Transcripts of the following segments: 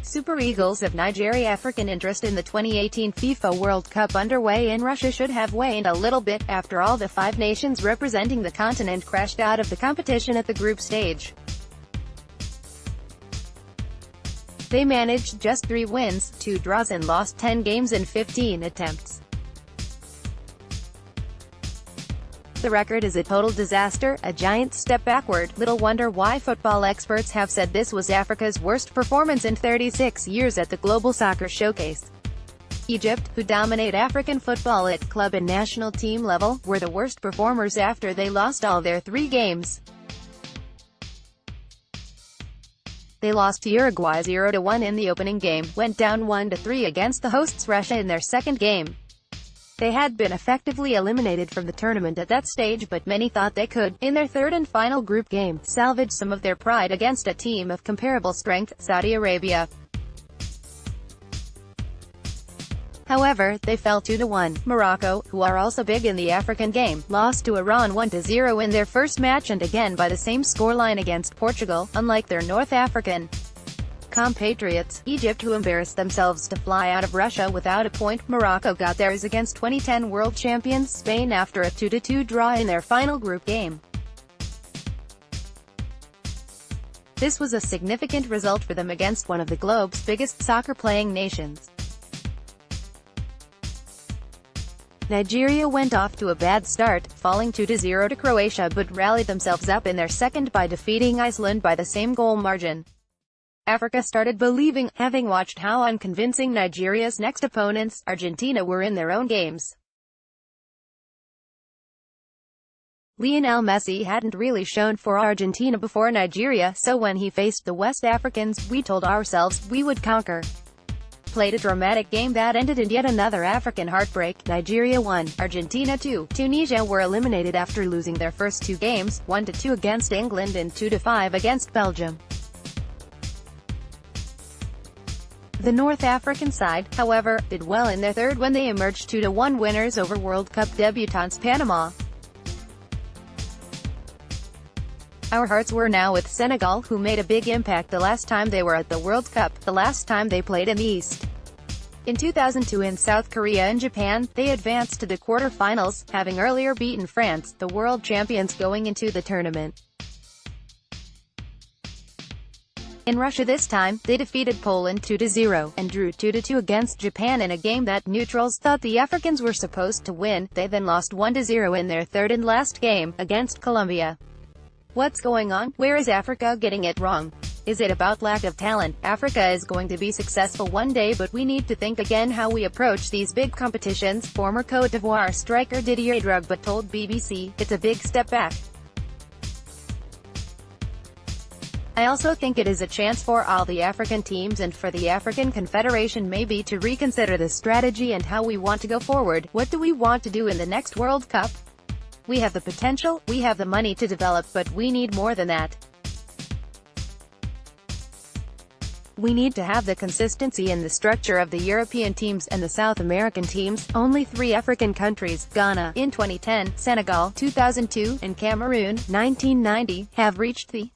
Super Eagles of NigeriaAfrican interest in the 2018 FIFA World Cup underway in Russia should have waned a little bit, after all the 5 nations representing the continent crashed out of the competition at the group stage. They managed just 3 wins, 2 draws and lost 10 games in 15 attempts. The record is a total disaster, a giant step backward. Little wonder why football experts have said this was Africa's worst performance in 36 years at the Global Soccer Showcase. Egypt, who dominate African football at club and national team level, were the worst performers after they lost all their 3 games. They lost to Uruguay 0-1 in the opening game, went down 1-3 against the hosts Russia in their second game. They had been effectively eliminated from the tournament at that stage, but many thought they could, in their third and final group game, salvage some of their pride against a team of comparable strength, Saudi Arabia. However, they fell 2-1. Morocco, who are also big in the African game, lost to Iran 1-0 in their first match and again by the same scoreline against Portugal. Unlike their North African compatriots, Egypt, who embarrassed themselves to fly out of Russia without a point, Morocco got theirs against 2010 world champions Spain after a 2-2 draw in their final group game. This was a significant result for them against one of the globe's biggest soccer-playing nations. Nigeria went off to a bad start, falling 2-0 to Croatia, but rallied themselves up in their second by defeating Iceland by the same goal margin. Africa started believing, having watched how unconvincing Nigeria's next opponents, Argentina, were in their own games. Lionel Messi hadn't really shown for Argentina before Nigeria, so when he faced the West Africans, we told ourselves we would conquer. Played a dramatic game that ended in yet another African heartbreak. Nigeria won, Argentina 2. Tunisia were eliminated after losing their first 2 games, 1-2 against England and 2-5 against Belgium. The North African side, however, did well in their third when they emerged 2-1 winners over World Cup debutants Panama. Our hearts were now with Senegal, who made a big impact the last time they were at the World Cup, the last time they played in the East. In 2002 in South Korea and Japan, they advanced to the quarter-finals, having earlier beaten France, the world champions, going into the tournament. In Russia this time, they defeated Poland 2-0, and drew 2-2 against Japan in a game that neutrals thought the Africans were supposed to win. They then lost 1-0 in their third and last game, against Colombia. What's going on? Where is Africa getting it wrong? Is it about lack of talent? Africa is going to be successful one day, but we need to think again how we approach these big competitions. Former Côte d'Ivoire striker Didier Drogba told BBC, "It's a big step back. I also think it is a chance for all the African teams and for the African Confederation maybe to reconsider the strategy and how we want to go forward. What do we want to do in the next World Cup? We have the potential, we have the money to develop, but we need more than that. We need to have the consistency in the structure of the European teams and the South American teams." Only 3 African countries, Ghana in 2010, Senegal 2002, and Cameroon 1990, have reached the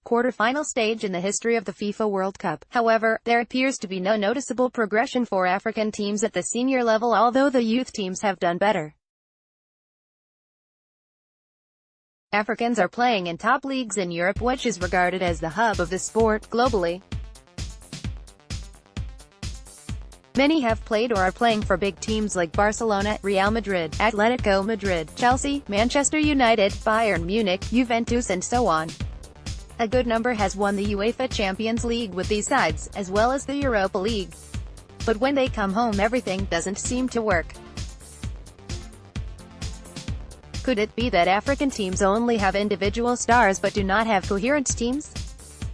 quarter-final stage in the history of the FIFA World Cup. However, there appears to be no noticeable progression for African teams at the senior level, although the youth teams have done better. Africans are playing in top leagues in Europe, which is regarded as the hub of the sport globally. Many have played or are playing for big teams like Barcelona, Real Madrid, Atletico Madrid, Chelsea, Manchester United, Bayern Munich, Juventus and so on. A good number has won the UEFA Champions League with these sides, as well as the Europa League. But when they come home, everything doesn't seem to work. Could it be that African teams only have individual stars but do not have coherent teams?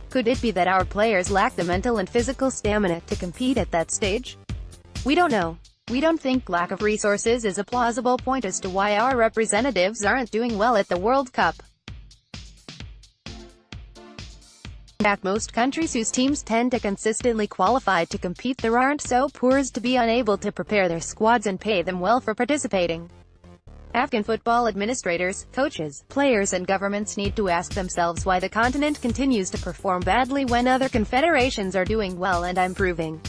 Could it be that our players lack the mental and physical stamina to compete at that stage? We don't know. We don't think lack of resources is a plausible point as to why our representatives aren't doing well at the World Cup. In fact, most countries whose teams tend to consistently qualify to compete there aren't so poor as to be unable to prepare their squads and pay them well for participating. African football administrators, coaches, players and governments need to ask themselves why the continent continues to perform badly when other confederations are doing well and improving.